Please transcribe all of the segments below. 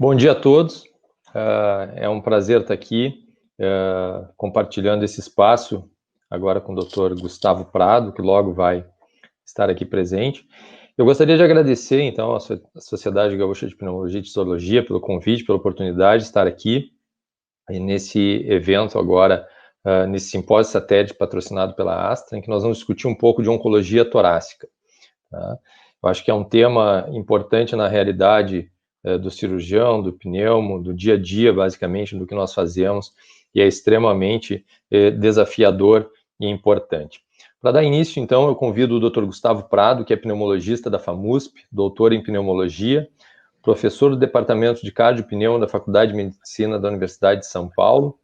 Bom dia a todos. É um prazer estar aqui compartilhando esse espaço agora com o Dr. Gustavo Prado, que logo vai estar aqui presente. Eu gostaria de agradecer, então, à Sociedade Gaúcha de Pneumologia e Tisiologia pelo convite, pela oportunidade de estar aqui nesse evento agora, nesse simpósio satélite patrocinado pela Astra, em que nós vamos discutir um pouco de oncologia torácica. Tá? Eu acho que é um tema importante na realidade do cirurgião, do pneumo, do dia a dia, basicamente, do que nós fazemos, e é extremamente desafiador e importante. Para dar início, então, eu convido o Dr. Gustavo Prado, que é pneumologista da FAMUSP, doutor em pneumologia, professor do Departamento de Cardiopneumo da Faculdade de Medicina da Universidade de São Paulo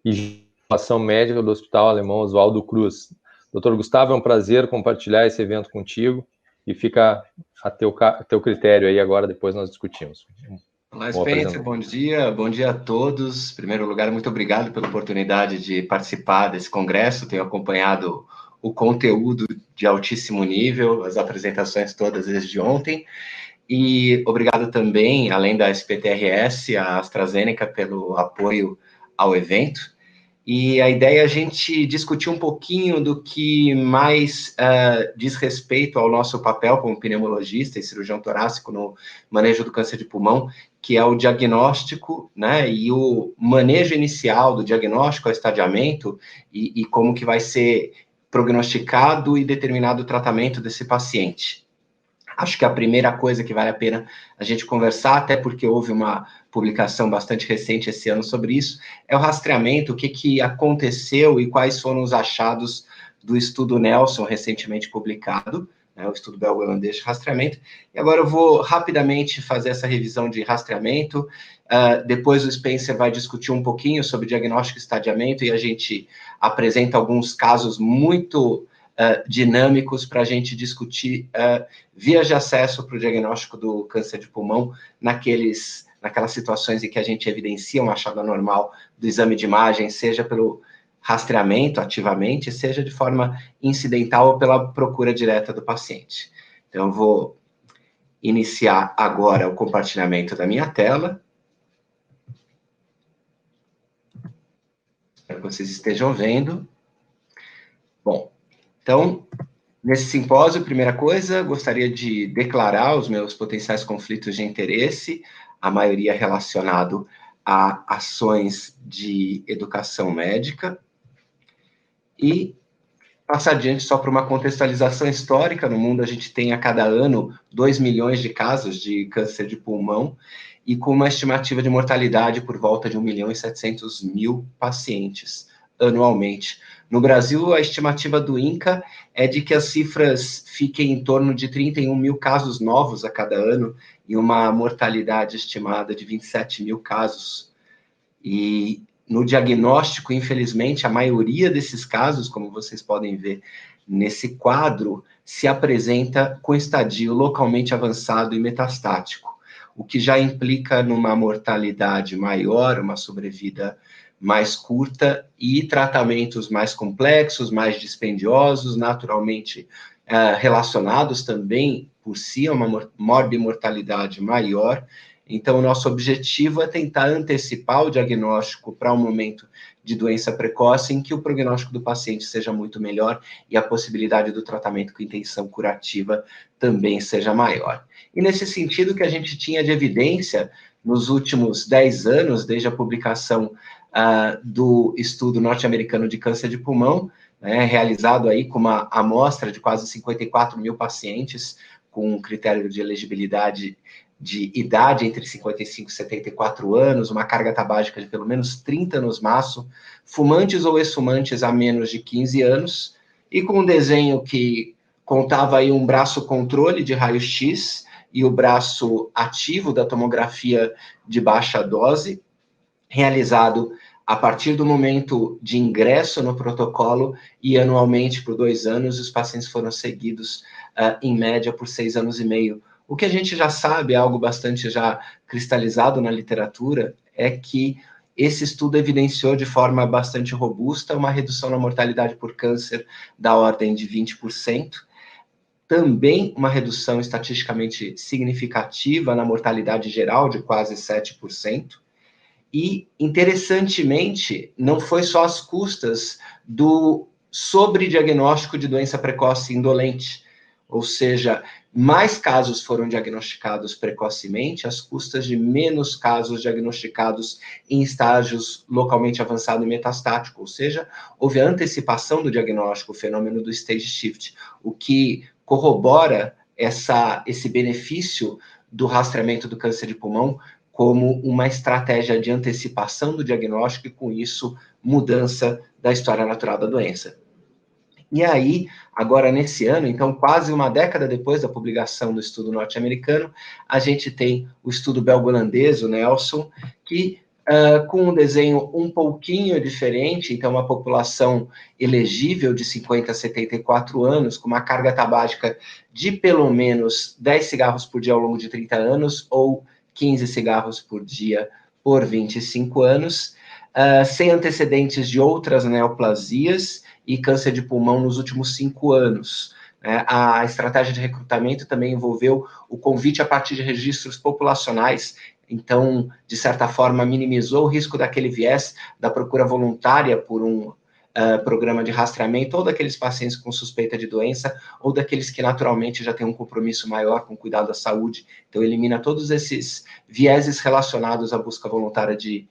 e ação médica do Hospital Alemão Oswaldo Cruz. Dr. Gustavo, é um prazer compartilhar esse evento contigo e fica a teu critério aí agora, depois nós discutimos. Olá, Spencer, bom dia a todos. Em primeiro lugar, muito obrigado pela oportunidade de participar desse congresso, tenho acompanhado o conteúdo de altíssimo nível, as apresentações todas desde ontem, e obrigado também, além da SPTRS, a AstraZeneca, pelo apoio ao evento. E a ideia é a gente discutir um pouquinho do que mais diz respeito ao nosso papel como pneumologista e cirurgião torácico no manejo do câncer de pulmão, que é o diagnóstico, né, e o manejo inicial do diagnóstico, o estadiamento, e como que vai ser prognosticado e determinado o tratamento desse paciente. Acho que a primeira coisa que vale a pena a gente conversar, até porque houve uma publicação bastante recente esse ano sobre isso, é o rastreamento, o que aconteceu e quais foram os achados do estudo Nelson, recentemente publicado, né, o estudo belga-holandês de rastreamento. E agora eu vou rapidamente fazer essa revisão de rastreamento, depois o Spencer vai discutir um pouquinho sobre diagnóstico e estadiamento, e a gente apresenta alguns casos muito dinâmicos para a gente discutir vias de acesso para o diagnóstico do câncer de pulmão naquelas situações em que a gente evidencia um achado anormal do exame de imagem, seja pelo rastreamento ativamente, seja de forma incidental ou pela procura direta do paciente. Então, eu vou iniciar agora o compartilhamento da minha tela. Espero que vocês estejam vendo. Bom, então, nesse simpósio, primeira coisa, gostaria de declarar os meus potenciais conflitos de interesse, a maioria relacionado a ações de educação médica, e passar adiante só para uma contextualização histórica. No mundo, a gente tem a cada ano 2 milhões de casos de câncer de pulmão, e com uma estimativa de mortalidade por volta de 1.700.000 pacientes anualmente. No Brasil, a estimativa do INCA é de que as cifras fiquem em torno de 31 mil casos novos a cada ano e uma mortalidade estimada de 27 mil casos. E no diagnóstico, infelizmente, a maioria desses casos, como vocês podem ver nesse quadro, se apresenta com estadio localmente avançado e metastático, o que já implica numa mortalidade maior, uma sobrevida mais curta e tratamentos mais complexos, mais dispendiosos, naturalmente relacionados também por si a uma morbimortalidade maior. Então, o nosso objetivo é tentar antecipar o diagnóstico para um momento de doença precoce em que o prognóstico do paciente seja muito melhor e a possibilidade do tratamento com intenção curativa também seja maior. E nesse sentido que a gente tinha de evidência nos últimos 10 anos, desde a publicação do estudo norte-americano de câncer de pulmão, né, realizado aí com uma amostra de quase 54 mil pacientes, com um critério de elegibilidade de idade entre 55 e 74 anos, uma carga tabágica de pelo menos 30 anos maço, fumantes ou ex-fumantes há menos de 15 anos, e com um desenho que contava aí um braço controle de raio-x e o braço ativo da tomografia de baixa dose, realizado a partir do momento de ingresso no protocolo e anualmente por 2 anos, os pacientes foram seguidos em média por 6 anos e meio. O que a gente já sabe, algo bastante já cristalizado na literatura, é que esse estudo evidenciou de forma bastante robusta uma redução na mortalidade por câncer da ordem de 20%, também uma redução estatisticamente significativa na mortalidade geral de quase 7%. E, interessantemente, não foi só às custas do sobrediagnóstico de doença precoce indolente, ou seja, mais casos foram diagnosticados precocemente, às custas de menos casos diagnosticados em estágios localmente avançado e metastático, ou seja, houve a antecipação do diagnóstico, o fenômeno do stage shift, o que corrobora esse benefício do rastreamento do câncer de pulmão como uma estratégia de antecipação do diagnóstico e, com isso, mudança da história natural da doença. E aí, agora nesse ano, então quase uma década depois da publicação do estudo norte-americano, a gente tem o estudo belgo-holandês, o Nelson, que com um desenho um pouquinho diferente, então uma população elegível de 50 a 74 anos, com uma carga tabágica de pelo menos 10 cigarros por dia ao longo de 30 anos, ou 15 cigarros por dia por 25 anos, sem antecedentes de outras neoplasias e câncer de pulmão nos últimos 5 anos. A estratégia de recrutamento também envolveu o convite a partir de registros populacionais, então, de certa forma, minimizou o risco daquele viés da procura voluntária por um programa de rastreamento, ou daqueles pacientes com suspeita de doença, ou daqueles que naturalmente já têm um compromisso maior com o cuidado da saúde. Então, elimina todos esses vieses relacionados à busca voluntária de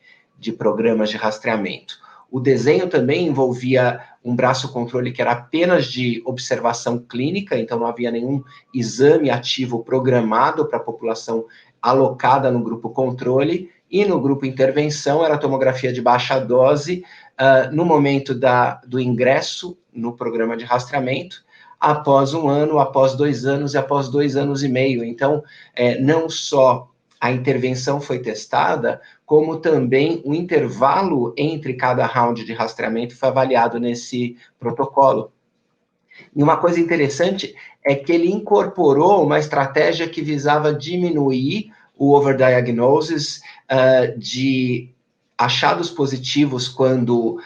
programas de rastreamento. O desenho também envolvia um braço controle que era apenas de observação clínica, então não havia nenhum exame ativo programado para a população alocada no grupo controle, e no grupo intervenção era a tomografia de baixa dose, no momento do ingresso no programa de rastreamento, após 1 ano, após 2 anos e após 2 anos e meio. Então, não só a intervenção foi testada, como também o intervalo entre cada round de rastreamento foi avaliado nesse protocolo. E uma coisa interessante é que ele incorporou uma estratégia que visava diminuir o overdiagnosis de achados positivos quando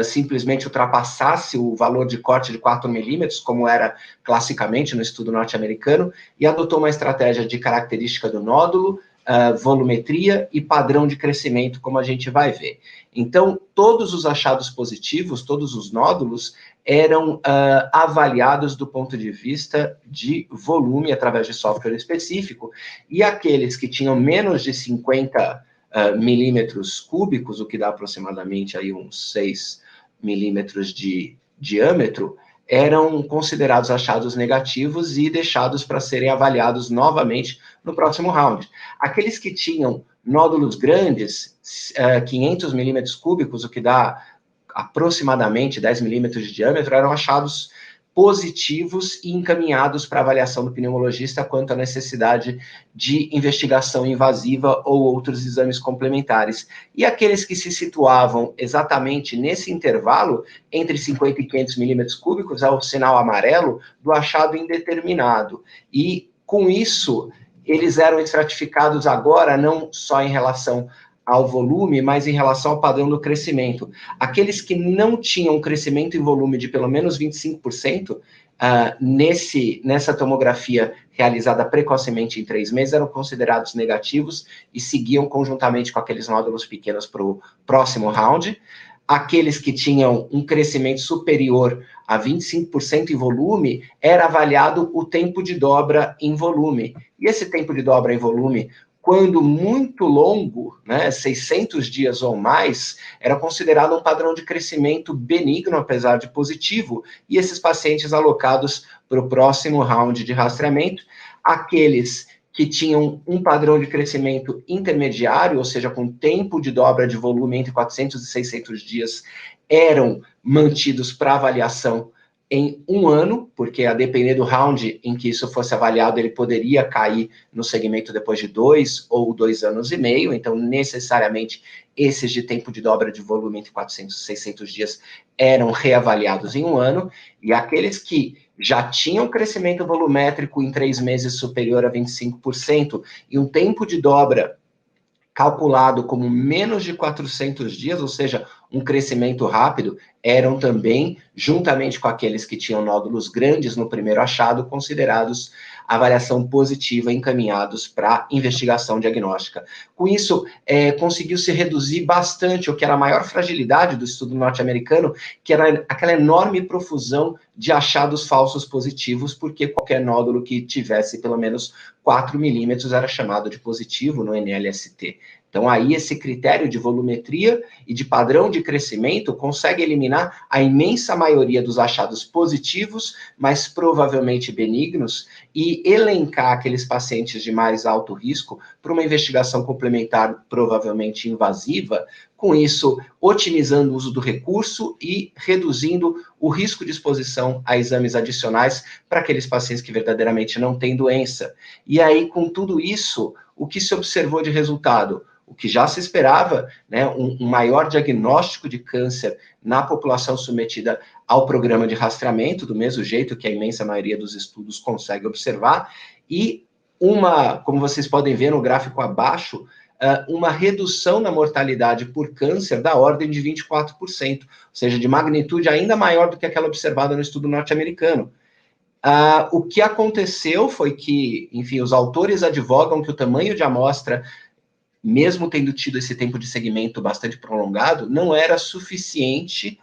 simplesmente ultrapassasse o valor de corte de 4 milímetros, como era classicamente no estudo norte-americano, e adotou uma estratégia de característica do nódulo, volumetria e padrão de crescimento, como a gente vai ver. Então, todos os achados positivos, todos os nódulos, eram avaliados do ponto de vista de volume, através de software específico, e aqueles que tinham menos de 50 milímetros cúbicos, o que dá aproximadamente aí uns 6 milímetros de diâmetro, eram considerados achados negativos e deixados para serem avaliados novamente no próximo round. Aqueles que tinham nódulos grandes, 500 milímetros cúbicos, o que dá aproximadamente 10 milímetros de diâmetro, eram achados positivos e encaminhados para avaliação do pneumologista quanto à necessidade de investigação invasiva ou outros exames complementares. E aqueles que se situavam exatamente nesse intervalo, entre 50 e 500 milímetros cúbicos, é o sinal amarelo do achado indeterminado. E, com isso, eles eram estratificados agora não só em relação ao volume, mas em relação ao padrão do crescimento. Aqueles que não tinham crescimento em volume de pelo menos 25%, nessa tomografia realizada precocemente em 3 meses, eram considerados negativos e seguiam conjuntamente com aqueles nódulos pequenos para o próximo round. Aqueles que tinham um crescimento superior a 25% em volume, era avaliado o tempo de dobra em volume. E esse tempo de dobra em volume, quando muito longo, 600 dias ou mais, era considerado um padrão de crescimento benigno, apesar de positivo, e esses pacientes alocados para o próximo round de rastreamento, aqueles que tinham um padrão de crescimento intermediário, ou seja, com tempo de dobra de volume entre 400 e 600 dias, eram mantidos para avaliação em 1 ano, porque a depender do round em que isso fosse avaliado, ele poderia cair no segmento depois de 2 ou 2 anos e meio, então necessariamente esses de tempo de dobra de volume entre 400 e 600 dias eram reavaliados em 1 ano, e aqueles que já tinham crescimento volumétrico em 3 meses superior a 25% e um tempo de dobra calculado como menos de 400 dias, ou seja, um crescimento rápido, eram também, juntamente com aqueles que tinham nódulos grandes no primeiro achado, considerados avaliação positiva, encaminhados para investigação diagnóstica. Com isso, conseguiu-se reduzir bastante o que era a maior fragilidade do estudo norte-americano, que era aquela enorme profusão de achados falsos positivos, porque qualquer nódulo que tivesse pelo menos 4 milímetros era chamado de positivo no NLST. Então, aí, esse critério de volumetria e de padrão de crescimento consegue eliminar a imensa maioria dos achados positivos, mas provavelmente benignos, e elencar aqueles pacientes de mais alto risco para uma investigação complementar provavelmente invasiva, com isso, otimizando o uso do recurso e reduzindo o risco de exposição a exames adicionais para aqueles pacientes que verdadeiramente não têm doença. E aí, com tudo isso, o que se observou de resultado? O que já se esperava, né, um maior diagnóstico de câncer na população submetida ao programa de rastreamento, do mesmo jeito que a imensa maioria dos estudos consegue observar, e como vocês podem ver no gráfico abaixo, uma redução na mortalidade por câncer da ordem de 24%, ou seja, de magnitude ainda maior do que aquela observada no estudo norte-americano. O que aconteceu foi que, enfim, os autores advogam que o tamanho de amostra, mesmo tendo tido esse tempo de segmento bastante prolongado, não era suficiente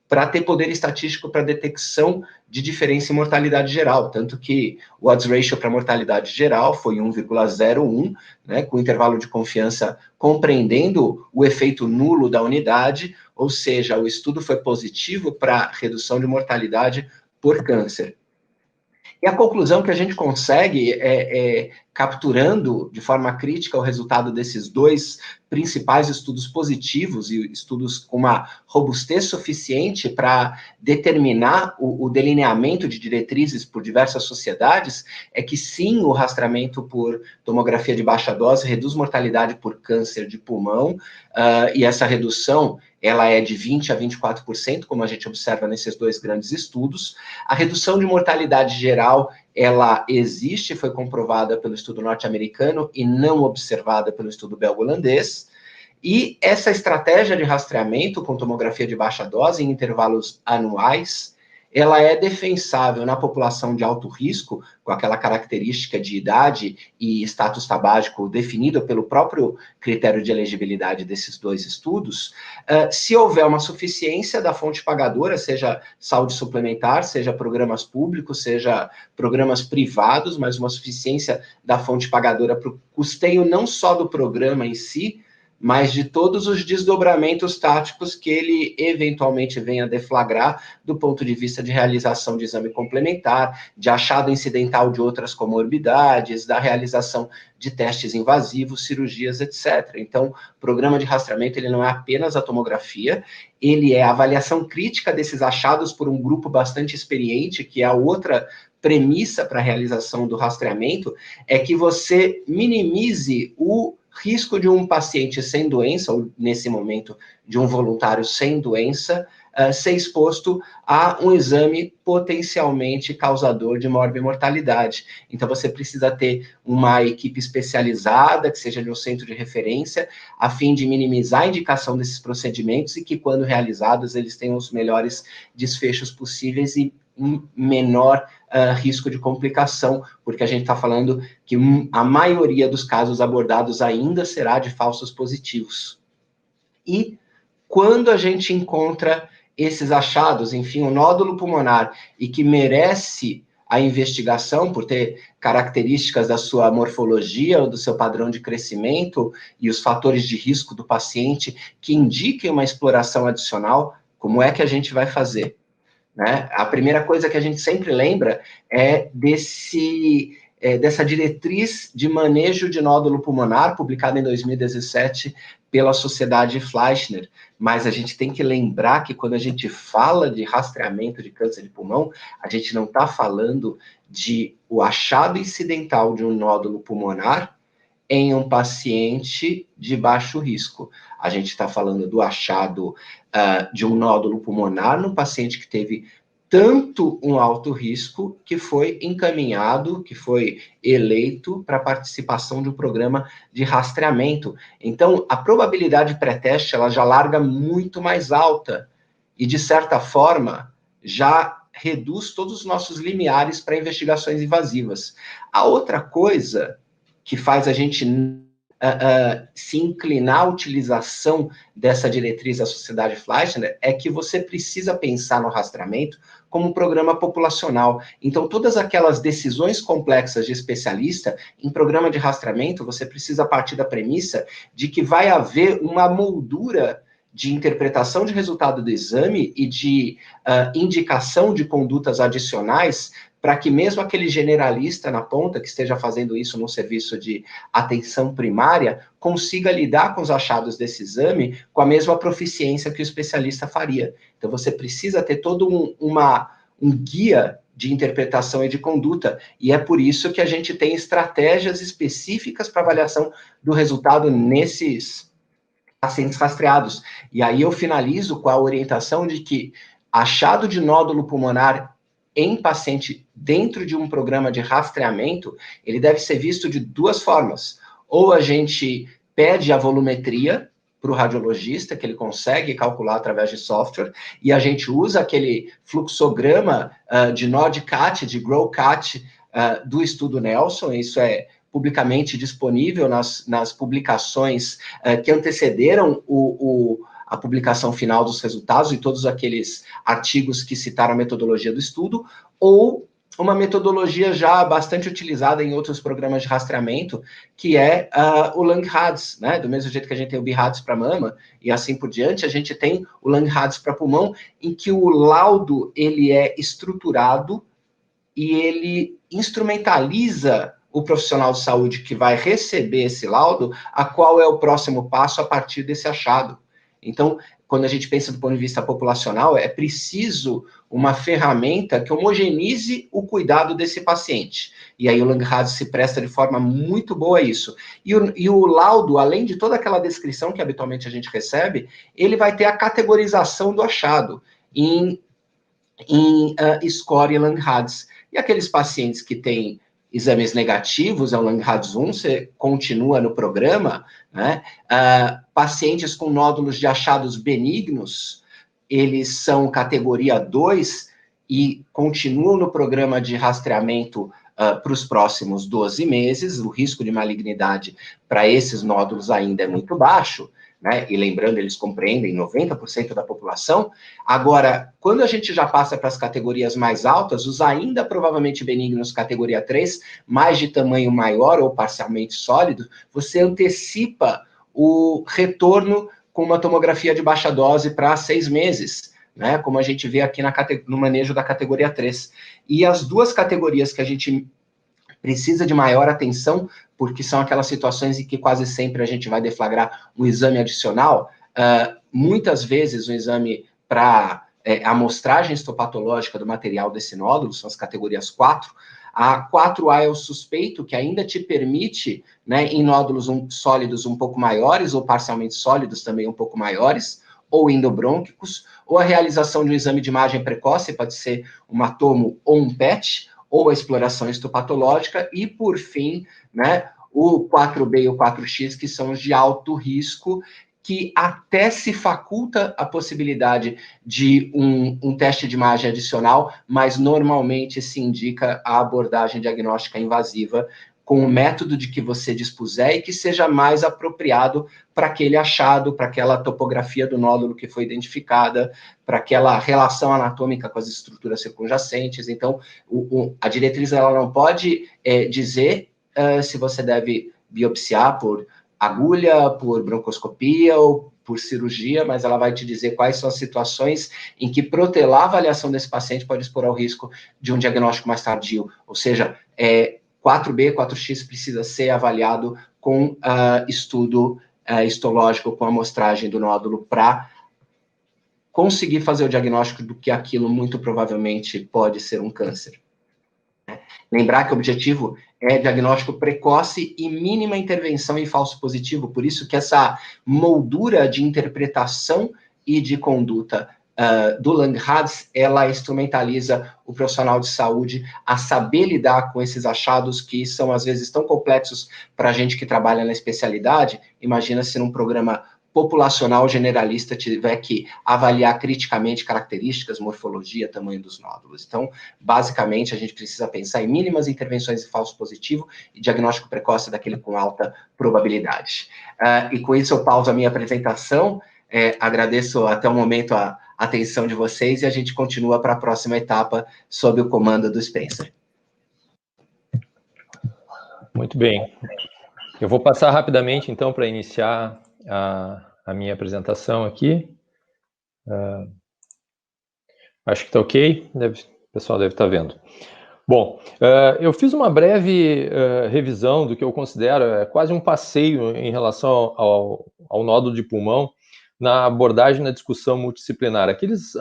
para ter poder estatístico para detecção de diferença em mortalidade geral, tanto que o odds ratio para mortalidade geral foi 1,01, né, com intervalo de confiança compreendendo o efeito nulo da unidade, ou seja, o estudo foi positivo para redução de mortalidade por câncer. E a conclusão que a gente consegue capturando de forma crítica o resultado desses dois principais estudos positivos e estudos com uma robustez suficiente para determinar o delineamento de diretrizes por diversas sociedades, é que sim, o rastreamento por tomografia de baixa dose reduz mortalidade por câncer de pulmão, e essa redução ela é de 20% a 24%, como a gente observa nesses dois grandes estudos. A redução de mortalidade geral, ela existe, foi comprovada pelo estudo norte-americano e não observada pelo estudo belgo-holandês. E essa estratégia de rastreamento com tomografia de baixa dose em intervalos anuais, ela é defensável na população de alto risco, com aquela característica de idade e status tabágico definido pelo próprio critério de elegibilidade desses dois estudos, se houver uma suficiência da fonte pagadora, seja saúde suplementar, seja programas públicos, seja programas privados, mas uma suficiência da fonte pagadora para o custeio não só do programa em si, mas de todos os desdobramentos táticos que ele eventualmente venha deflagrar do ponto de vista de realização de exame complementar, de achado incidental de outras comorbidades, da realização de testes invasivos, cirurgias, etc. Então, o programa de rastreamento ele não é apenas a tomografia, ele é a avaliação crítica desses achados por um grupo bastante experiente, que é a outra premissa para a realização do rastreamento, é que você minimize o risco de um paciente sem doença, ou nesse momento de um voluntário sem doença, ser exposto a um exame potencialmente causador de morbimortalidade. Então, você precisa ter uma equipe especializada, que seja de um centro de referência, a fim de minimizar a indicação desses procedimentos e que, quando realizados, eles tenham os melhores desfechos possíveis e um menor risco de complicação, porque a gente está falando que a maioria dos casos abordados ainda será de falsos positivos. E quando a gente encontra esses achados, enfim, um nódulo pulmonar, e que merece a investigação por ter características da sua morfologia ou do seu padrão de crescimento e os fatores de risco do paciente que indiquem uma exploração adicional, como é que a gente vai fazer? Né? A primeira coisa que a gente sempre lembra é dessa diretriz de manejo de nódulo pulmonar, publicada em 2017 pela Sociedade Fleischner, mas a gente tem que lembrar que quando a gente fala de rastreamento de câncer de pulmão, a gente não está falando de o achado incidental de um nódulo pulmonar em um paciente de baixo risco. A gente está falando do achado de um nódulo pulmonar no paciente que teve tanto um alto risco que foi encaminhado, que foi eleito para participação de um programa de rastreamento. Então, a probabilidade pré-teste, ela já larga muito mais alta e, de certa forma, já reduz todos os nossos limiares para investigações invasivas. A outra coisa que faz a gente se inclinar à utilização dessa diretriz da Sociedade Fleischner é que você precisa pensar no rastreamento como um programa populacional. Então, todas aquelas decisões complexas de especialista, em programa de rastreamento, você precisa partir da premissa de que vai haver uma moldura de interpretação de resultado do exame e de indicação de condutas adicionais para que mesmo aquele generalista na ponta, que esteja fazendo isso num serviço de atenção primária, consiga lidar com os achados desse exame com a mesma proficiência que o especialista faria. Então, você precisa ter todo um guia de interpretação e de conduta, e é por isso que a gente tem estratégias específicas para avaliação do resultado nesses pacientes rastreados. E aí eu finalizo com a orientação de que achado de nódulo pulmonar em paciente dentro de um programa de rastreamento, ele deve ser visto de duas formas. Ou a gente pede a volumetria para o radiologista, que ele consegue calcular através de software, e a gente usa aquele fluxograma de NOD-CAT, de GROW-CAT, do estudo Nelson. Isso é publicamente disponível nas publicações que antecederam a publicação final dos resultados e todos aqueles artigos que citaram a metodologia do estudo, ou uma metodologia já bastante utilizada em outros programas de rastreamento, que é o Langerhans, né? Do mesmo jeito que a gente tem o BIRADS para mama e assim por diante, a gente tem o Langerhans para pulmão, em que o laudo ele é estruturado e ele instrumentaliza o profissional de saúde que vai receber esse laudo, a qual é o próximo passo a partir desse achado. Então, quando a gente pensa do ponto de vista populacional, é preciso uma ferramenta que homogeneize o cuidado desse paciente. E aí o Langerhans se presta de forma muito boa a isso. E o laudo, além de toda aquela descrição que habitualmente a gente recebe, ele vai ter a categorização do achado em score e Langerhans. E aqueles pacientes que têm exames negativos, é o Langerhans 1, você continua no programa, né? Pacientes com nódulos de achados benignos, eles são categoria 2 e continuam no programa de rastreamento para os próximos 12 meses. O risco de malignidade para esses nódulos ainda é muito baixo, né? E lembrando, eles compreendem 90% da população. Agora, quando a gente já passa para as categorias mais altas, os ainda provavelmente benignos, categoria 3, mais de tamanho maior ou parcialmente sólido, você antecipa o retorno com uma tomografia de baixa dose para 6 meses, né? Como a gente vê aqui no manejo da categoria 3. E as duas categorias que a gente precisa de maior atenção, porque são aquelas situações em que quase sempre a gente vai deflagrar um exame adicional, muitas vezes um exame para amostragem histopatológica do material desse nódulo, são as categorias 4, a 4A é o suspeito, que ainda te permite, né, em nódulos sólidos um pouco maiores, ou parcialmente sólidos também um pouco maiores, ou endobrônquicos, ou a realização de um exame de imagem precoce, pode ser um matomo ou um PET, ou a exploração histopatológica, e, por fim, né, o 4B e o 4X, que são os de alto risco, que até se faculta a possibilidade de um teste de imagem adicional, mas normalmente se indica a abordagem diagnóstica invasiva com o método de que você dispuser e que seja mais apropriado para aquele achado, para aquela topografia do nódulo que foi identificada, para aquela relação anatômica com as estruturas circunjacentes. Então, a diretriz ela não pode dizer se você deve biopsiar por agulha, por broncoscopia ou por cirurgia, mas ela vai te dizer quais são as situações em que protelar a avaliação desse paciente pode expor ao risco de um diagnóstico mais tardio. Ou seja, 4B, 4X precisa ser avaliado com estudo histológico, com amostragem do nódulo, para conseguir fazer o diagnóstico do que aquilo muito provavelmente pode ser um câncer. Lembrar que o objetivo é diagnóstico precoce e mínima intervenção em falso positivo, por isso que essa moldura de interpretação e de conduta do Langerhans, ela instrumentaliza o profissional de saúde a saber lidar com esses achados que são, às vezes, tão complexos para a gente que trabalha na especialidade. Imagina se num programa populacional generalista tiver que avaliar criticamente características, morfologia, tamanho dos nódulos. Então, basicamente, a gente precisa pensar em mínimas intervenções de falso positivo e diagnóstico precoce daquele com alta probabilidade. E com isso eu pauso a minha apresentação, agradeço até o momento a atenção de vocês e a gente continua para a próxima etapa sob o comando do Spencer. Muito bem. Eu vou passar rapidamente, então, para iniciar a minha apresentação aqui. Acho que está ok, o pessoal deve estar vendo. Bom, eu fiz uma breve revisão do que eu considero quase um passeio em relação ao nódulo de pulmão na abordagem na discussão multidisciplinar. Aqueles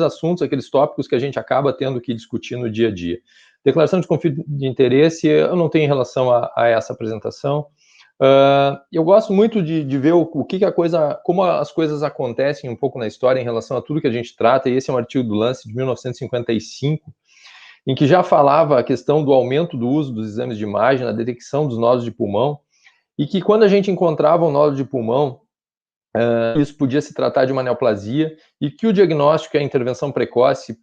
assuntos, aqueles tópicos que a gente acaba tendo que discutir no dia a dia. Declaração de conflito de interesse, eu não tenho em relação a essa apresentação. Eu gosto muito de ver como as coisas acontecem um pouco na história em relação a tudo que a gente trata, e esse é um artigo do Lancet de 1955, em que já falava a questão do aumento do uso dos exames de imagem na detecção dos nódulos de pulmão, e que quando a gente encontrava um nódulo de pulmão, isso podia se tratar de uma neoplasia, e que o diagnóstico e a intervenção precoce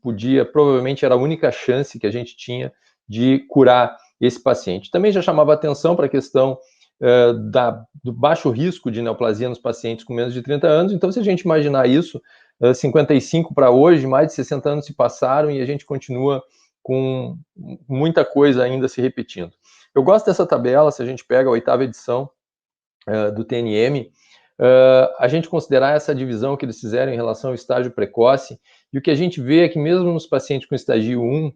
provavelmente era a única chance que a gente tinha de curar esse paciente. Também já chamava atenção para a questão do baixo risco de neoplasia nos pacientes com menos de 30 anos, então se a gente imaginar isso, 55 para hoje, mais de 60 anos se passaram e a gente continua com muita coisa ainda se repetindo. Eu gosto dessa tabela, se a gente pega a 8ª edição do TNM, a gente considerar essa divisão que eles fizeram em relação ao estágio precoce, e o que a gente vê é que mesmo nos pacientes com estágio 1,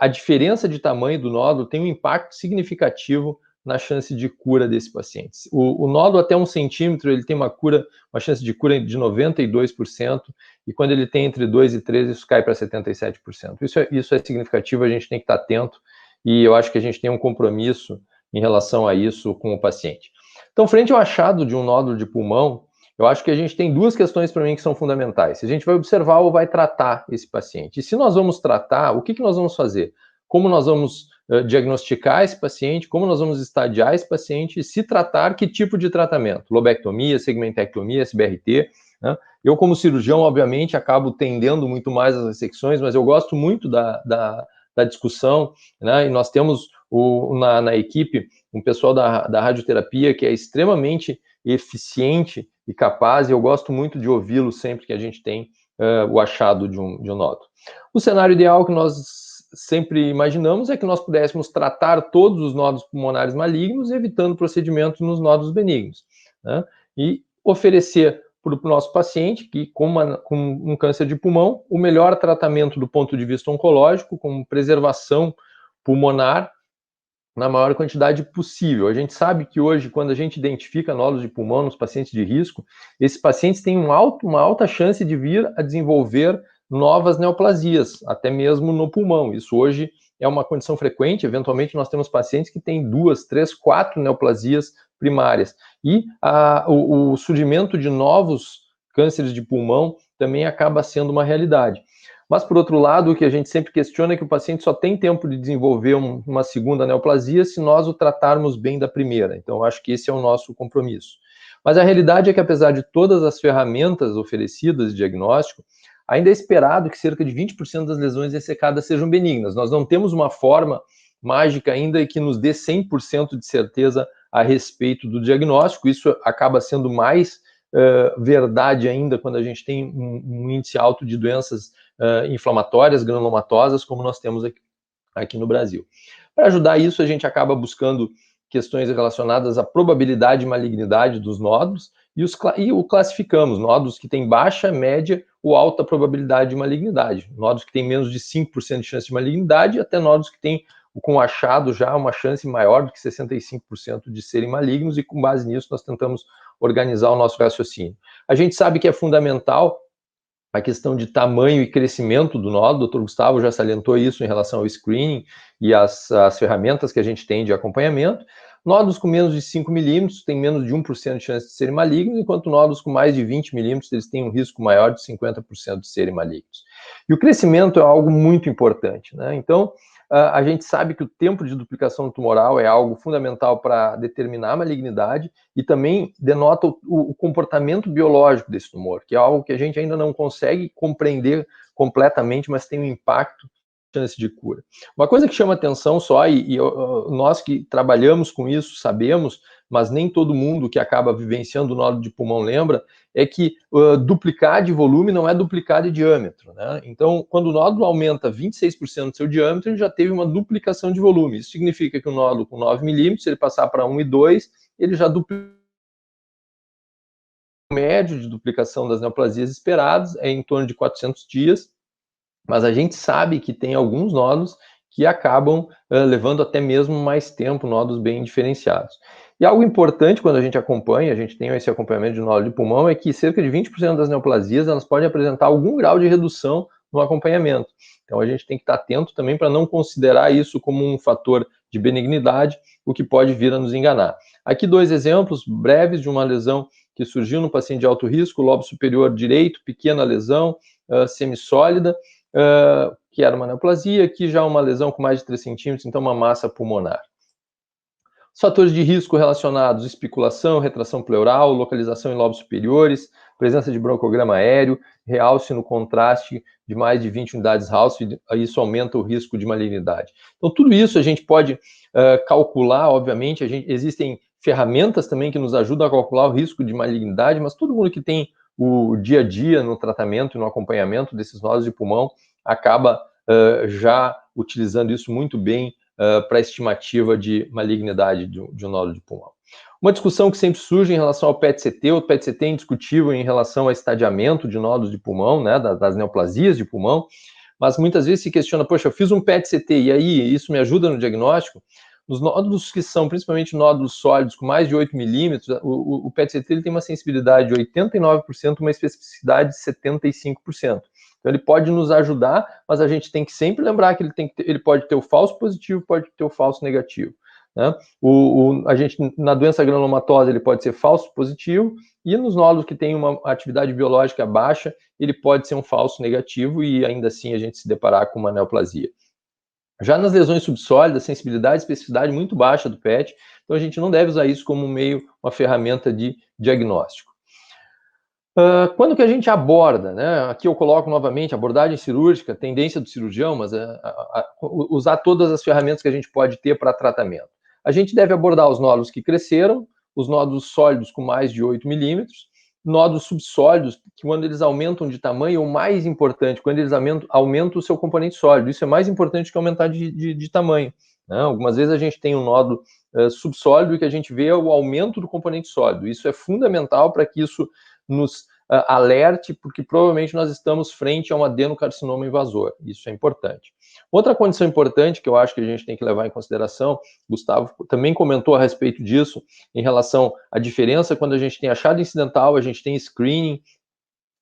a diferença de tamanho do nódulo tem um impacto significativo na chance de cura desse paciente. O nódulo até 1 centímetro, ele tem uma chance de cura de 92%, e quando ele tem entre 2 e 3, isso cai para 77%. Isso é significativo, a gente tem que estar atento, e eu acho que a gente tem um compromisso em relação a isso com o paciente. Então, frente ao achado de um nódulo de pulmão, eu acho que a gente tem 2 questões para mim que são fundamentais. Se a gente vai observar ou vai tratar esse paciente. E se nós vamos tratar, o que nós vamos fazer? Como nós vamos diagnosticar esse paciente, como nós vamos estadiar esse paciente, e se tratar, que tipo de tratamento? Lobectomia, segmentectomia, SBRT, né? Eu, como cirurgião, obviamente, acabo tendendo muito mais às ressecções, mas eu gosto muito da discussão, né? E nós temos na equipe um pessoal da radioterapia que é extremamente eficiente e capaz, e eu gosto muito de ouvi-lo sempre que a gente tem o achado de um nódulo. O cenário ideal que nós sempre imaginamos é que nós pudéssemos tratar todos os nódulos pulmonares malignos, evitando procedimentos nos nódulos benignos, né? E oferecer para o nosso paciente, que com um câncer de pulmão, o melhor tratamento do ponto de vista oncológico, com preservação pulmonar, na maior quantidade possível. A gente sabe que hoje, quando a gente identifica nódulos de pulmão nos pacientes de risco, esses pacientes têm uma alta chance de vir a desenvolver novas neoplasias, até mesmo no pulmão. Isso hoje é uma condição frequente. Eventualmente, nós temos pacientes que têm 2, 3, 4 neoplasias primárias. E o surgimento de novos cânceres de pulmão também acaba sendo uma realidade. Mas, por outro lado, o que a gente sempre questiona é que o paciente só tem tempo de desenvolver uma segunda neoplasia se nós o tratarmos bem da primeira. Então, acho que esse é o nosso compromisso. Mas a realidade é que, apesar de todas as ferramentas oferecidas de diagnóstico, ainda é esperado que cerca de 20% das lesões ressecadas sejam benignas. Nós não temos uma forma mágica ainda que nos dê 100% de certeza a respeito do diagnóstico. Isso acaba sendo mais verdade ainda quando a gente tem um índice alto de doenças inflamatórias, granulomatosas, como nós temos aqui no Brasil. Para ajudar isso, a gente acaba buscando questões relacionadas à probabilidade de malignidade dos nódulos e o classificamos, nódulos que têm baixa, média ou alta probabilidade de malignidade, nódulos que têm menos de 5% de chance de malignidade, até nódulos que têm, com achado já, uma chance maior do que 65% de serem malignos, e com base nisso nós tentamos organizar o nosso raciocínio. A gente sabe que é fundamental a questão de tamanho e crescimento do nódulo. O Dr. Gustavo já salientou isso em relação ao screening e as ferramentas que a gente tem de acompanhamento, Nódulos com menos de 5 milímetros têm menos de 1% de chance de serem malignos, enquanto nódulos com mais de 20 milímetros eles têm um risco maior de 50% de serem malignos. E o crescimento é algo muito importante, né? Então, a gente sabe que o tempo de duplicação tumoral é algo fundamental para determinar a malignidade e também denota o comportamento biológico desse tumor, que é algo que a gente ainda não consegue compreender completamente, mas tem um impacto na chance de cura. Uma coisa que chama atenção só, e nós que trabalhamos com isso sabemos, mas nem todo mundo que acaba vivenciando o nódulo de pulmão lembra, é que duplicar de volume não é duplicar de diâmetro, né? Então, quando o nódulo aumenta 26% do seu diâmetro, ele já teve uma duplicação de volume. Isso significa que o nódulo com 9 milímetros, se ele passar para 1,2, ele já duplica. O médio de duplicação das neoplasias esperadas é em torno de 400 dias, mas a gente sabe que tem alguns nódulos que acabam levando até mesmo mais tempo, nódulos bem diferenciados. E algo importante quando a gente acompanha, a gente tem esse acompanhamento de nódulo de pulmão, é que cerca de 20% das neoplasias elas podem apresentar algum grau de redução no acompanhamento. Então a gente tem que estar atento também para não considerar isso como um fator de benignidade, o que pode vir a nos enganar. Aqui 2 exemplos breves de uma lesão que surgiu no paciente de alto risco, lobo superior direito, pequena lesão, semissólida, que era uma neoplasia, aqui já uma lesão com mais de 3 centímetros, então uma massa pulmonar. Os fatores de risco relacionados: espiculação, retração pleural, localização em lobos superiores, presença de broncograma aéreo, realce no contraste de mais de 20 unidades Rauscher, isso aumenta o risco de malignidade. Então, tudo isso a gente pode calcular, obviamente, existem ferramentas também que nos ajudam a calcular o risco de malignidade, mas todo mundo que tem o dia a dia no tratamento e no acompanhamento desses nódulos de pulmão acaba já utilizando isso muito bem para a estimativa de malignidade de um nódulo de pulmão. Uma discussão que sempre surge em relação ao PET-CT, o PET-CT é indiscutível em relação ao estadiamento de nódulos de pulmão, né, das neoplasias de pulmão, mas muitas vezes se questiona, poxa, eu fiz um PET-CT e aí isso me ajuda no diagnóstico? Os nódulos que são principalmente nódulos sólidos com mais de 8 milímetros, o PET-CT ele tem uma sensibilidade de 89%, uma especificidade de 75%. Então, ele pode nos ajudar, mas a gente tem que sempre lembrar que ele pode ter o falso positivo, pode ter o falso negativo, né? A gente, na doença granulomatosa, ele pode ser falso positivo, e nos nódulos que têm uma atividade biológica baixa, ele pode ser um falso negativo, e ainda assim a gente se deparar com uma neoplasia. Já nas lesões subsólidas, sensibilidade e especificidade muito baixa do PET, então a gente não deve usar isso como uma ferramenta de diagnóstico. Quando que a gente aborda, né? Aqui eu coloco novamente abordagem cirúrgica, tendência do cirurgião, mas usar todas as ferramentas que a gente pode ter para tratamento. A gente deve abordar os nódulos que cresceram, os nódulos sólidos com mais de 8 milímetros, nódulos subsólidos, que quando eles aumentam de tamanho, ou mais importante, quando eles aumentam o seu componente sólido. Isso é mais importante que aumentar de tamanho, né? Algumas vezes a gente tem um nódulo subsólido e que a gente vê o aumento do componente sólido. Isso é fundamental para que isso nos alerte, porque provavelmente nós estamos frente a um adenocarcinoma invasor. Isso é importante. Outra condição importante que eu acho que a gente tem que levar em consideração, Gustavo também comentou a respeito disso, em relação à diferença quando a gente tem achado incidental, a gente tem screening,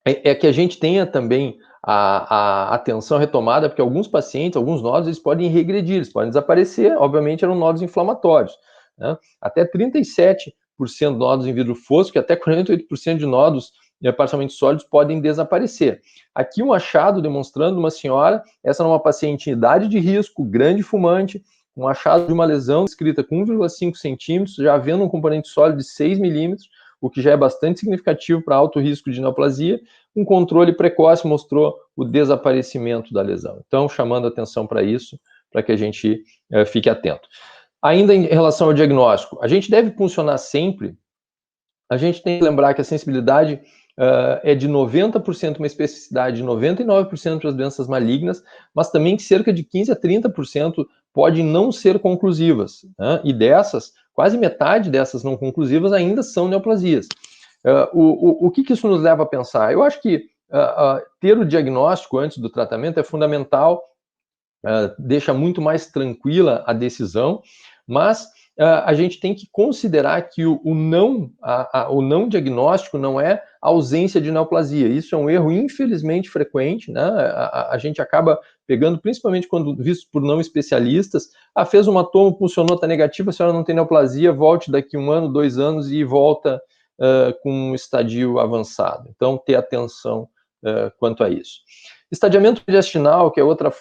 é que a gente tenha também a atenção retomada, porque alguns pacientes, alguns nódulos, eles podem regredir, eles podem desaparecer, obviamente eram nódulos inflamatórios, né? Até 37% de nódulos em vidro fosco e até 48% de nódulos parcialmente sólidos podem desaparecer. Aqui um achado demonstrando uma senhora, essa era uma paciente em idade de risco, grande fumante, um achado de uma lesão descrita com 1,5 centímetros, já havendo um componente sólido de 6 milímetros, o que já é bastante significativo para alto risco de neoplasia. Um controle precoce mostrou o desaparecimento da lesão. Então, chamando atenção para isso, para que a gente fique atento. Ainda em relação ao diagnóstico, a gente deve funcionar sempre, a gente tem que lembrar que a sensibilidade é de 90%, uma especificidade de 99% para as doenças malignas, mas também que cerca de 15% a 30% podem não ser conclusivas, né? E dessas, quase metade dessas não conclusivas ainda são neoplasias. O que isso nos leva a pensar? Eu acho que ter o diagnóstico antes do tratamento é fundamental, deixa muito mais tranquila a decisão, mas a gente tem que considerar que o não diagnóstico não é ausência de neoplasia. Isso é um erro infelizmente frequente, né? A gente acaba pegando, principalmente quando visto por não especialistas, fez uma tomo, funcionou, está negativa, a senhora não tem neoplasia, volte daqui 1 ano, 2 anos e volta com um estadio avançado. Então, ter atenção quanto a isso. Estadiamento mediastinal, que é outra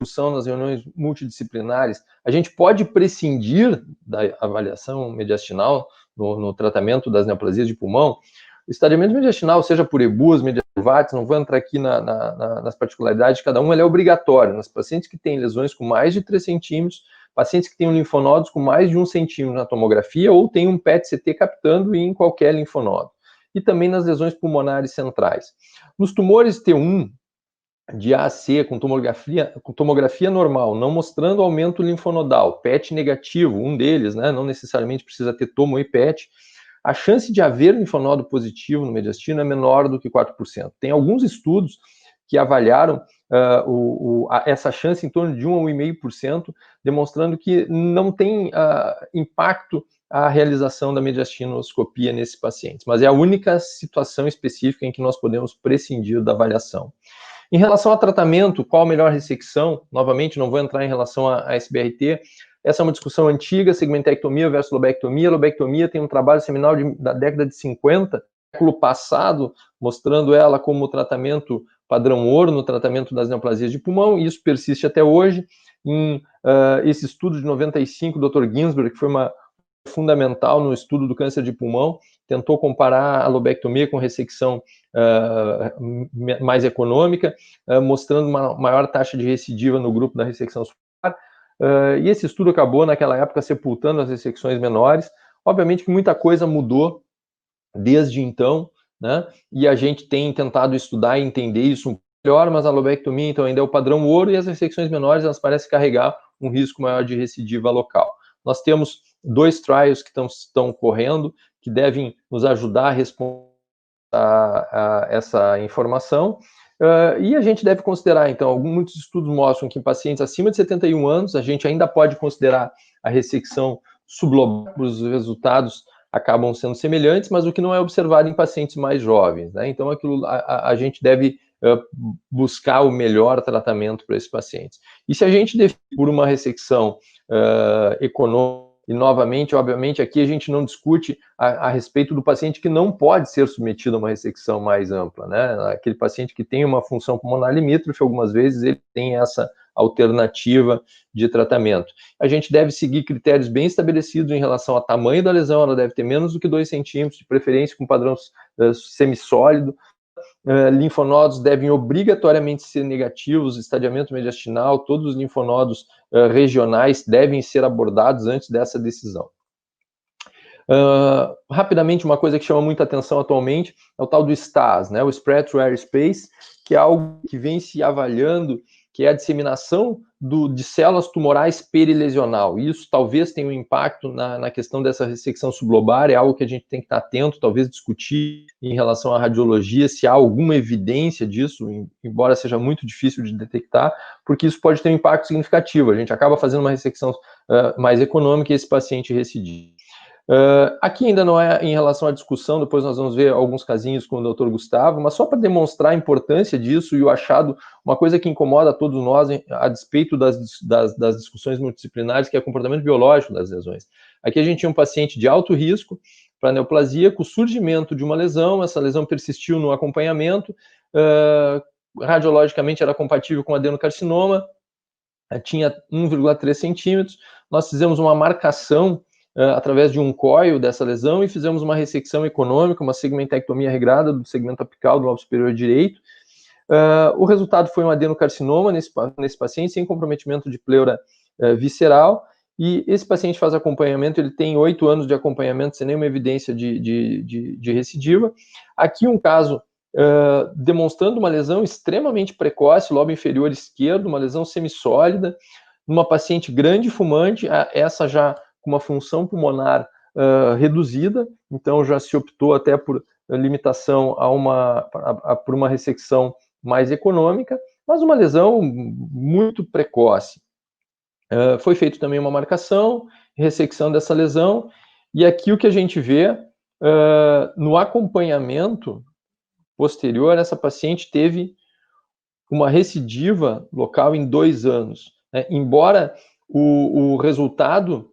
discussão nas reuniões multidisciplinares, a gente pode prescindir da avaliação mediastinal no tratamento das neoplasias de pulmão. O estadiamento mediastinal, seja por EBUs, mediastivates, não vou entrar aqui nas particularidades de cada um, ele é obrigatório. Nas pacientes que têm lesões com mais de 3 centímetros, pacientes que têm linfonodos com mais de 1 centímetro na tomografia ou tem um PET-CT captando em qualquer linfonodo. E também nas lesões pulmonares centrais. Nos tumores T1, de A a C, com tomografia normal, não mostrando aumento linfonodal, PET negativo, um deles, né, não necessariamente precisa ter tomo e PET, a chance de haver linfonodo positivo no mediastino é menor do que 4%. Tem alguns estudos que avaliaram essa chance em torno de 1 a 1,5%, demonstrando que não tem impacto a realização da mediastinoscopia nesses pacientes, mas é a única situação específica em que nós podemos prescindir da avaliação. Em relação ao tratamento, qual a melhor ressecção? Novamente, não vou entrar em relação a SBRT. Essa é uma discussão antiga, segmentectomia versus lobectomia. Lobectomia tem um trabalho seminal da década de 50, século passado, mostrando ela como tratamento padrão ouro no tratamento das neoplasias de pulmão, e isso persiste até hoje. Em esse estudo de 95, o Dr. Ginsberg, que foi fundamental no estudo do câncer de pulmão, tentou comparar a lobectomia com ressecção mais econômica, mostrando uma maior taxa de recidiva no grupo da ressecção subar, e esse estudo acabou, naquela época, sepultando as ressecções menores. Obviamente que muita coisa mudou desde então, né? E a gente tem tentado estudar e entender isso melhor, mas a lobectomia, então, ainda é o padrão ouro, e as ressecções menores, elas parecem carregar um risco maior de recidiva local. Nós temos 2 trials que estão correndo, que devem nos ajudar a responder a essa informação, e a gente deve considerar, então, muitos estudos mostram que em pacientes acima de 71 anos, a gente ainda pode considerar a ressecção sublobar, os resultados acabam sendo semelhantes, mas o que não é observado em pacientes mais jovens, né? Então, a gente deve buscar o melhor tratamento para esses pacientes. E se a gente definir por uma ressecção econômica, e novamente, obviamente, aqui a gente não discute a respeito do paciente que não pode ser submetido a uma ressecção mais ampla, né? Aquele paciente que tem uma função pulmonar limítrofe, algumas vezes ele tem essa alternativa de tratamento. A gente deve seguir critérios bem estabelecidos em relação ao tamanho da lesão, ela deve ter menos do que 2 centímetros, de preferência com padrão semissólido. Linfonodos devem obrigatoriamente ser negativos, estadiamento mediastinal, todos os linfonodos regionais devem ser abordados antes dessa decisão. Rapidamente, uma coisa que chama muita atenção atualmente é o tal do STAS, né, o Spread to Airspace, que é algo que vem se avaliando, que é a disseminação de células tumorais perilesional. Isso talvez tenha um impacto na questão dessa ressecção sublobar, é algo que a gente tem que estar atento, talvez discutir em relação à radiologia, se há alguma evidência disso, embora seja muito difícil de detectar, porque isso pode ter um impacto significativo. A gente acaba fazendo uma ressecção mais econômica e esse paciente recidiva. Aqui ainda não é em relação à discussão, depois nós vamos ver alguns casinhos com o Dr. Gustavo, mas só para demonstrar a importância disso e o achado, uma coisa que incomoda a todos nós a despeito das discussões multidisciplinares, que é o comportamento biológico das lesões. Aqui a gente tinha um paciente de alto risco para neoplasia, com o surgimento de uma lesão, essa lesão persistiu no acompanhamento, radiologicamente era compatível com adenocarcinoma, tinha 1,3 centímetros, nós fizemos uma marcação através de um coil dessa lesão e fizemos uma ressecção econômica, uma segmentectomia regrada do segmento apical do lobo superior direito. O resultado foi um adenocarcinoma nesse paciente, sem comprometimento de pleura visceral, e esse paciente faz acompanhamento, ele tem 8 anos de acompanhamento sem nenhuma evidência de recidiva. Aqui um caso demonstrando uma lesão extremamente precoce, lobo inferior esquerdo, uma lesão semissólida, numa paciente grande fumante, essa já com uma função pulmonar reduzida, então já se optou até por limitação por uma ressecção mais econômica, mas uma lesão muito precoce. Foi feito também uma marcação, ressecção dessa lesão, e aqui o que a gente vê, no acompanhamento posterior, essa paciente teve uma recidiva local em 2 anos. Né? Embora o resultado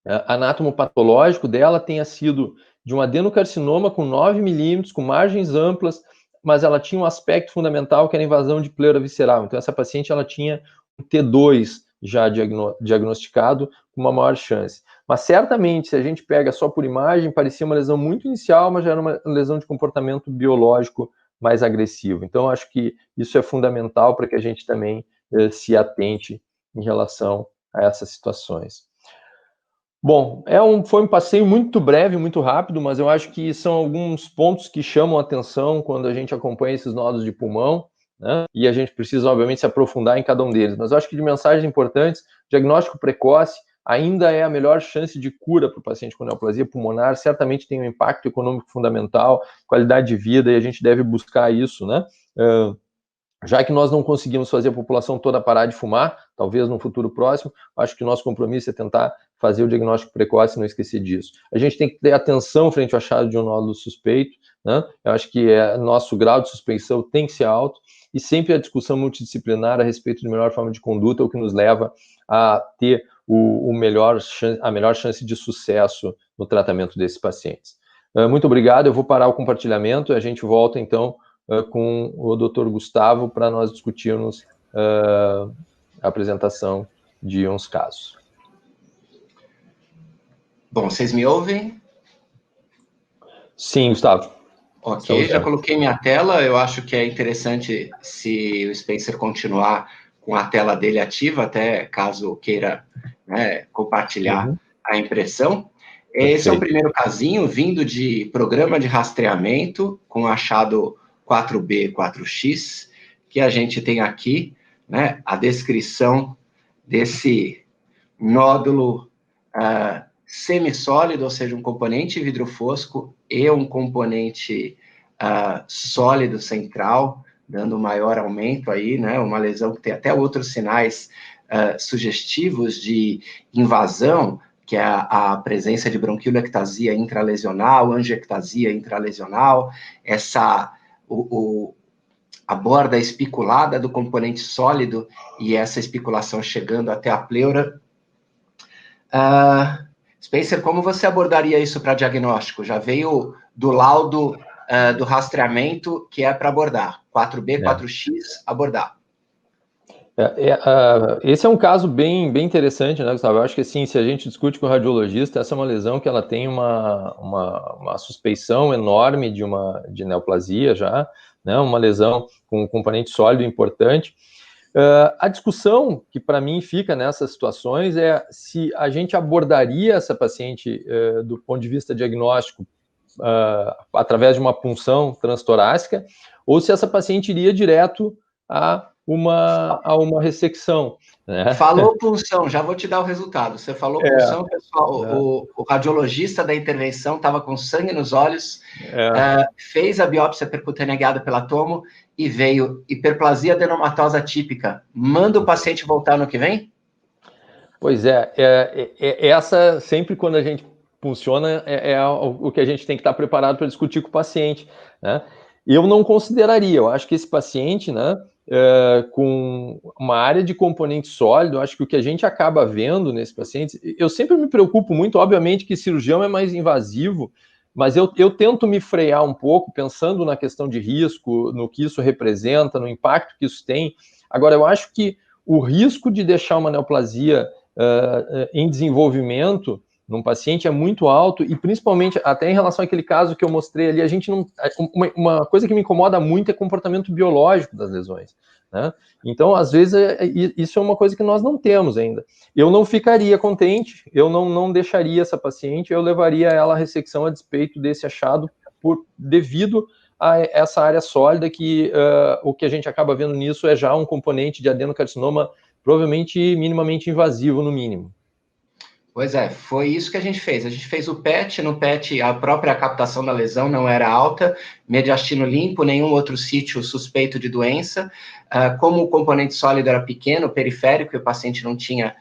anatomopatológico dela tenha sido de um adenocarcinoma com 9 milímetros, com margens amplas, mas ela tinha um aspecto fundamental que era a invasão de pleura visceral. Então, essa paciente ela tinha um T2 já diagnosticado, com uma maior chance. Mas, certamente, se a gente pega só por imagem, parecia uma lesão muito inicial, mas já era uma lesão de comportamento biológico mais agressivo. Então, acho que isso é fundamental para que a gente também se atente em relação a essas situações. Bom, foi um passeio muito breve, muito rápido, mas eu acho que são alguns pontos que chamam a atenção quando a gente acompanha esses nodos de pulmão, né? E a gente precisa, obviamente, se aprofundar em cada um deles. Mas eu acho que de mensagens importantes, diagnóstico precoce ainda é a melhor chance de cura para o paciente com neoplasia pulmonar, certamente tem um impacto econômico fundamental, qualidade de vida, e a gente deve buscar isso, né? Já que nós não conseguimos fazer a população toda parar de fumar, talvez no futuro próximo, acho que o nosso compromisso é tentar fazer o diagnóstico precoce e não esquecer disso. A gente tem que ter atenção frente ao achado de um nódulo suspeito, né? Eu acho que nosso grau de suspeição tem que ser alto, e sempre a discussão multidisciplinar a respeito de melhor forma de conduta é o que nos leva a ter a melhor chance de sucesso no tratamento desses pacientes. Muito obrigado, eu vou parar o compartilhamento e a gente volta, então, com o Dr. Gustavo para nós discutirmos a apresentação de uns casos. Bom, vocês me ouvem? Sim, Gustavo. Ok, já coloquei minha tela. Eu acho que é interessante se o Spencer continuar com a tela dele ativa, até caso queira, né, compartilhar a impressão. Esse é o primeiro casinho vindo de programa de rastreamento com achado 4B, 4X, que a gente tem aqui, né, a descrição desse nódulo semissólido, ou seja, um componente vidrofosco e um componente sólido central, dando maior aumento aí, né, uma lesão que tem até outros sinais sugestivos de invasão, que é a presença de bronquiolectasia intralesional, angiectasia intralesional, a borda espiculada do componente sólido e essa espiculação chegando até a pleura. Spencer, como você abordaria isso para diagnóstico? Já veio do laudo do rastreamento que é para abordar, 4B, 4X, abordar. Esse é um caso bem interessante, né, Gustavo? Eu acho que, assim, se a gente discute com o radiologista, essa é uma lesão que ela tem uma suspeição enorme de neoplasia já, né, uma lesão com um componente sólido importante. A discussão que, para mim, fica nessas situações é se a gente abordaria essa paciente do ponto de vista diagnóstico através de uma punção transtorácica, ou se essa paciente iria direto a uma ressecção. Né? Falou punção, já vou te dar o resultado. Você falou punção, pessoal, o radiologista da intervenção estava com sangue nos olhos, fez a biópsia percutânea guiada pela tomo e veio hiperplasia adenomatosa típica. Manda o paciente voltar no que vem? Pois essa, sempre quando a gente funciona, o que a gente tem que estar preparado para discutir com o paciente, né? Eu não consideraria, eu acho que esse paciente, né, com uma área de componente sólido, acho que o que a gente acaba vendo nesse paciente, eu sempre me preocupo muito, obviamente que cirurgião é mais invasivo, mas eu tento me frear um pouco, pensando na questão de risco, no que isso representa, no impacto que isso tem. Agora, eu acho que o risco de deixar uma neoplasia em desenvolvimento num paciente é muito alto, e principalmente até em relação àquele caso que eu mostrei ali, a gente não... Uma coisa que me incomoda muito é o comportamento biológico das lesões, né? Então, às vezes, isso é uma coisa que nós não temos ainda. Eu não ficaria contente, eu não deixaria essa paciente, eu levaria ela à ressecção a despeito desse achado, devido a essa área sólida que o que a gente acaba vendo nisso é já um componente de adenocarcinoma provavelmente minimamente invasivo, no mínimo. Pois é, foi isso que a gente fez. A gente fez o PET, no PET a própria captação da lesão não era alta, mediastino limpo, nenhum outro sítio suspeito de doença. Como o componente sólido era pequeno, periférico, e o paciente não tinha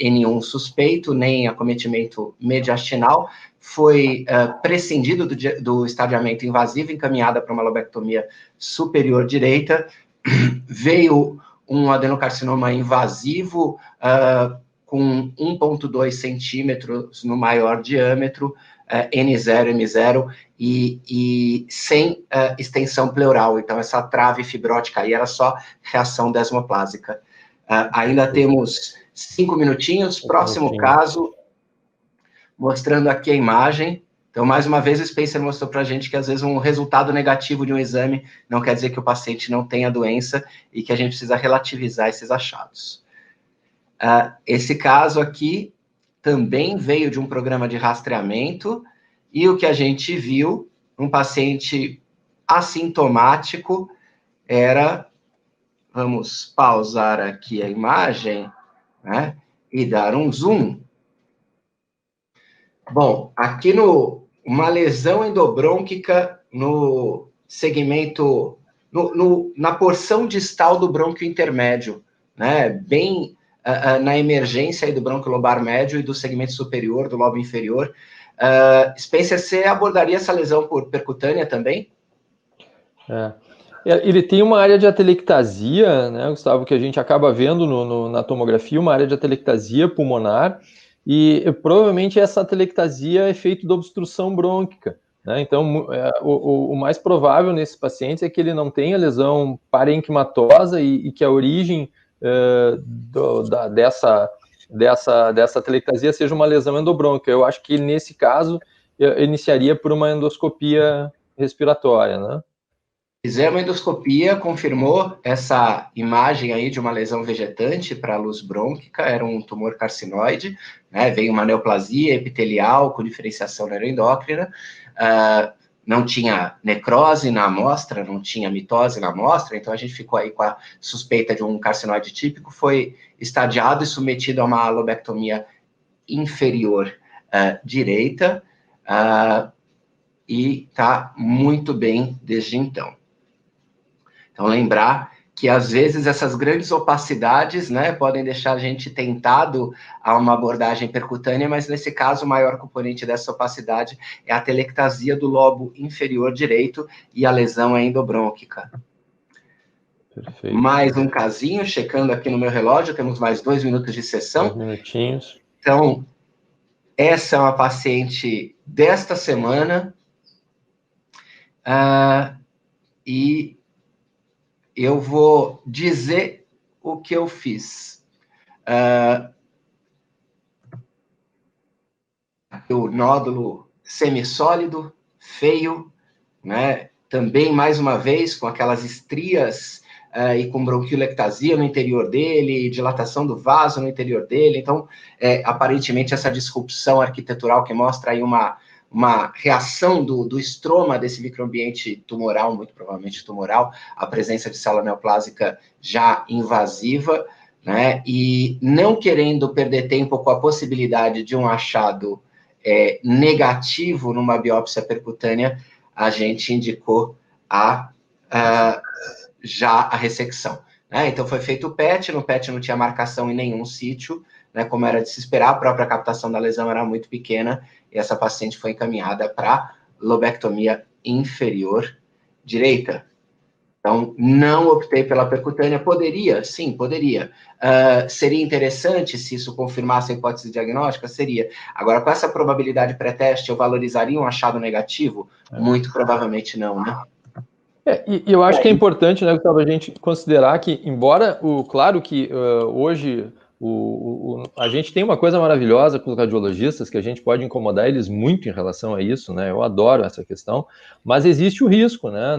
N1 suspeito, nem acometimento mediastinal, foi prescindido do estadiamento invasivo, encaminhada para uma lobectomia superior direita, veio um adenocarcinoma invasivo com 1,2 centímetros no maior diâmetro, N0, M0, e sem extensão pleural. Então, essa trave fibrótica aí era só reação desmoplásica. Ainda temos 5 minutinhos, próximo caso, mostrando aqui a imagem. Então, mais uma vez, o Spencer mostrou para a gente que, às vezes, um resultado negativo de um exame não quer dizer que o paciente não tenha doença e que a gente precisa relativizar esses achados. Esse caso aqui também veio de um programa de rastreamento, e o que a gente viu, um paciente assintomático, era... Vamos pausar aqui a imagem, né, e dar um zoom. Bom, aqui uma lesão endobrônquica no segmento, na porção distal do brônquio intermédio, né, bem na emergência aí do brônquio lobar médio e do segmento superior, do lobo inferior. Spencer, você abordaria essa lesão por percutânea também? Ele tem uma área de atelectasia, né, Gustavo, que a gente acaba vendo na tomografia, uma área de atelectasia pulmonar, e provavelmente essa atelectasia é feito de obstrução brônquica, né? Então, o mais provável nesses pacientes é que ele não tenha lesão parenquimatosa e que a origem dessa atelectasia seja uma lesão endobrônquica. Eu acho que, nesse caso, iniciaria por uma endoscopia respiratória, né? Fizemos a endoscopia, confirmou essa imagem aí de uma lesão vegetante para a luz brônquica, era um tumor carcinoide, né? Veio uma neoplasia epitelial com diferenciação neuroendócrina, não tinha necrose na amostra, não tinha mitose na amostra, então a gente ficou aí com a suspeita de um carcinoide típico, foi estadiado e submetido a uma lobectomia inferior direita, e está muito bem desde então. Então, lembrar que, às vezes, essas grandes opacidades, né, podem deixar a gente tentado a uma abordagem percutânea, mas, nesse caso, o maior componente dessa opacidade é a atelectasia do lobo inferior direito e a lesão é endobrônquica. Perfeito. Mais um casinho, checando aqui no meu relógio, temos mais 2 minutos de sessão. 2 minutinhos. Então, essa é uma paciente desta semana, e eu vou dizer o que eu fiz. O nódulo semissólido, feio, né? Também, mais uma vez, com aquelas estrias e com bronquiolectasia no interior dele, dilatação do vaso no interior dele. Então, aparentemente, essa disrupção arquitetural que mostra aí uma reação do estroma desse microambiente tumoral, muito provavelmente tumoral, a presença de célula neoplásica já invasiva, né? E não querendo perder tempo com a possibilidade de um achado negativo numa biópsia percutânea, a gente indicou já a ressecção, né? Então, foi feito o PET, no PET não tinha marcação em nenhum sítio, né, como era de se esperar, a própria captação da lesão era muito pequena, e essa paciente foi encaminhada para lobectomia inferior direita. Então, não optei pela percutânea. Poderia? Sim, poderia. Seria interessante se isso confirmasse a hipótese diagnóstica? Seria. Agora, com essa probabilidade pré-teste, eu valorizaria um achado negativo? Muito provavelmente não, né? E eu acho que é importante, né, Gustavo, a gente considerar que, embora, claro que hoje a gente tem uma coisa maravilhosa com os radiologistas, que a gente pode incomodar eles muito em relação a isso, né? Eu adoro essa questão, mas existe o risco, né,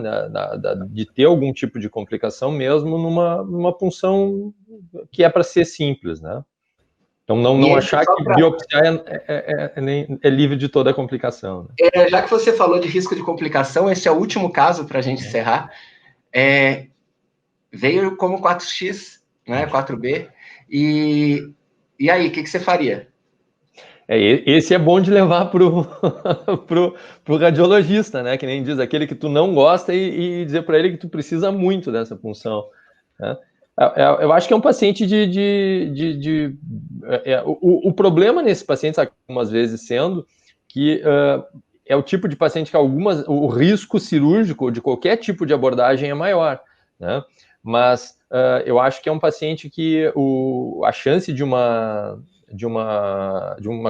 de ter algum tipo de complicação mesmo numa punção que é para ser simples, né? Então, não achar que biopsiar é livre de toda a complicação. Né? Já que você falou de risco de complicação, esse é o último caso para a gente encerrar. Veio como 4X, né, 4B, e aí, o que você faria? Esse é bom de levar pro radiologista, né? Que nem diz, aquele que tu não gosta e dizer para ele que tu precisa muito dessa punção, né? Eu acho que é um paciente o problema nesse paciente, algumas vezes sendo, que é o tipo de paciente que o risco cirúrgico de qualquer tipo de abordagem é maior, né? Mas eu acho que é um paciente que a chance de uma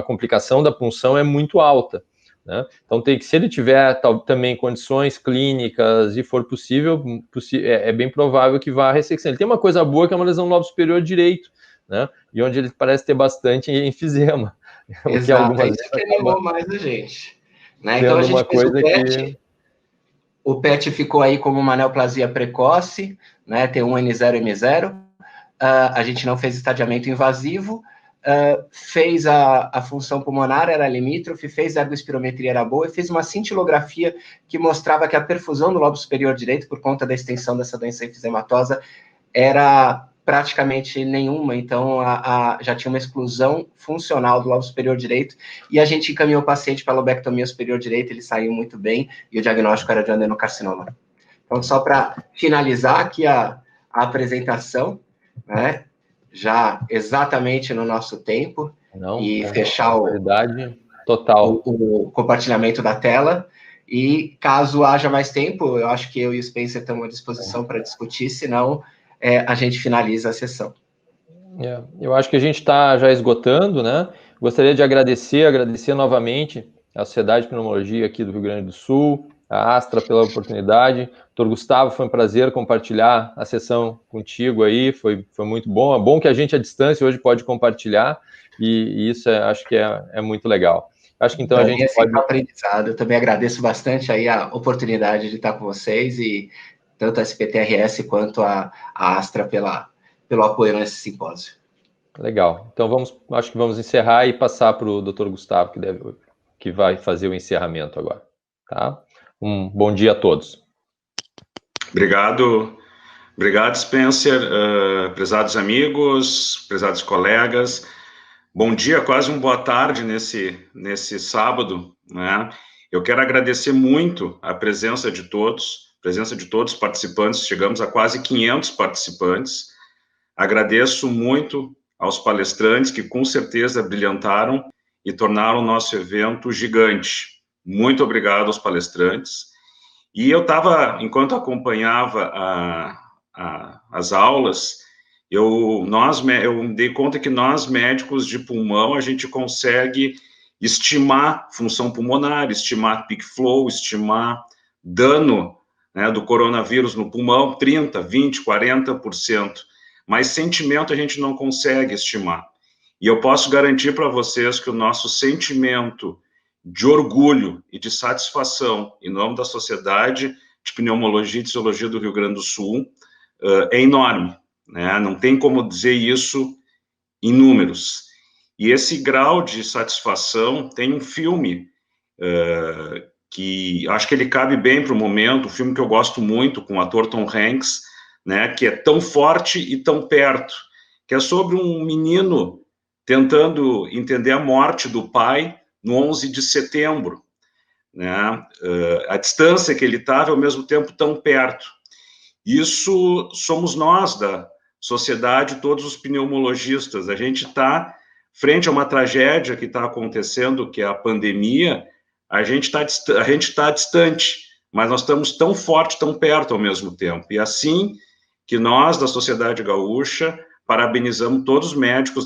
complicação da punção é muito alta, né? Então, se ele tiver também condições clínicas e for possível, é bem provável que vá à ressecção. Ele tem uma coisa boa que é uma lesão no lobo superior direito, né? E onde ele parece ter bastante enfisema. Exato, que algumas isso que animou mais a gente. Né? Então, a sendo gente uma fez coisa que... O PET ficou aí como uma neoplasia precoce, né? T1N0, M0. A gente não fez estadiamento invasivo, fez a função pulmonar, era limítrofe, fez a ergospirometria, era boa, e fez uma cintilografia que mostrava que a perfusão do lobo superior direito, por conta da extensão dessa doença enfisematosa, era praticamente nenhuma, então já tinha uma exclusão funcional do lobo superior direito, e a gente encaminhou o paciente para a lobectomia superior direita, ele saiu muito bem, e o diagnóstico era de adenocarcinoma. Então, só para finalizar aqui a apresentação, né, já exatamente no nosso tempo, e fechar total. O compartilhamento da tela, e caso haja mais tempo, eu acho que eu e o Spencer estamos à disposição para discutir, senão a gente finaliza a sessão. Eu acho que a gente está já esgotando, né? Gostaria de agradecer novamente a Sociedade de Pneumologia aqui do Rio Grande do Sul, a Astra pela oportunidade. Doutor Gustavo, foi um prazer compartilhar a sessão contigo aí, foi muito bom. É bom que a gente à distância hoje pode compartilhar, e isso acho que é muito legal. Acho que então a gente pode... aprendizado. Eu também agradeço bastante aí a oportunidade de estar com vocês, e tanto a SPTRS quanto a Astra pelo apoio nesse simpósio. Legal. Então acho que vamos encerrar e passar para o Dr. Gustavo, que vai fazer o encerramento agora. Tá? Um bom dia a todos. Obrigado, Spencer, prezados amigos, prezados colegas. Bom dia, quase boa tarde nesse sábado, né? Eu quero agradecer muito a presença de todos os participantes. Chegamos a quase 500 participantes. Agradeço muito aos palestrantes que com certeza brilhantaram e tornaram o nosso evento gigante. Muito obrigado aos palestrantes. E enquanto acompanhava as aulas, eu me dei conta que nós, médicos de pulmão, a gente consegue estimar função pulmonar, estimar peak flow, estimar dano, né, do coronavírus no pulmão, 30%, 20%, 40%. Mas sentimento a gente não consegue estimar. E eu posso garantir para vocês que o nosso sentimento de orgulho e de satisfação, em nome da Sociedade de Pneumologia e Tisiologia do Rio Grande do Sul, é enorme, né? Não tem como dizer isso em números. E esse grau de satisfação tem um filme que acho que ele cabe bem para o momento, um filme que eu gosto muito, com o ator Tom Hanks, né, que é tão forte e tão perto, que é sobre um menino tentando entender a morte do pai no 11 de setembro, né? A distância que ele estava, ao mesmo tempo, tão perto. Isso somos nós, da sociedade, todos os pneumologistas. A gente está frente a uma tragédia que está acontecendo, que é a pandemia. A gente está distante, mas nós estamos tão forte, tão perto ao mesmo tempo. E assim que nós, da Sociedade Gaúcha, parabenizamos todos os médicos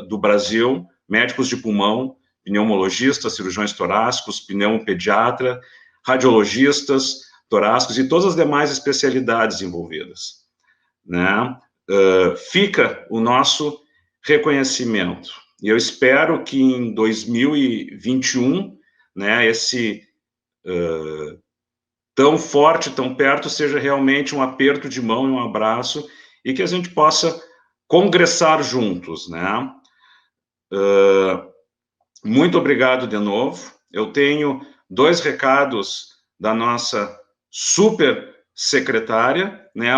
do Brasil, médicos de pulmão, pneumologistas, cirurgiões torácicos, pneumopediatra, radiologistas, torácicos e todas as demais especialidades envolvidas, né? Fica o nosso reconhecimento. E eu espero que em 2021, né, esse tão forte, tão perto, seja realmente um aperto de mão e um abraço, e que a gente possa congressar juntos, né? Muito obrigado de novo. Eu tenho 2 recados da nossa super secretária, né?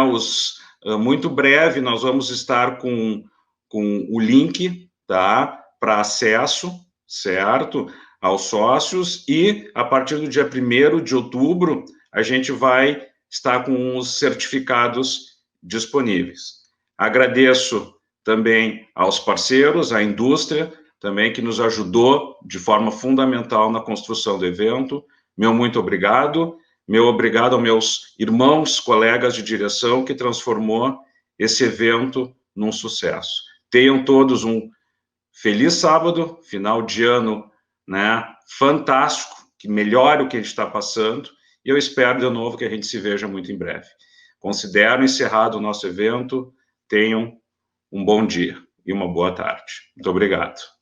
Muito breve nós vamos estar com o link, tá? Para acesso, certo? Aos sócios, e a partir do dia 1º de outubro, a gente vai estar com os certificados disponíveis. Agradeço também aos parceiros, à indústria, também que nos ajudou de forma fundamental na construção do evento. Meu muito obrigado. Meu obrigado aos meus irmãos, colegas de direção, que transformou esse evento num sucesso. Tenham todos um feliz sábado, final de ano, né, fantástico, que melhore o que a gente está passando, e eu espero de novo que a gente se veja muito em breve. Considero encerrado o nosso evento. Tenham um bom dia e uma boa tarde. Muito obrigado.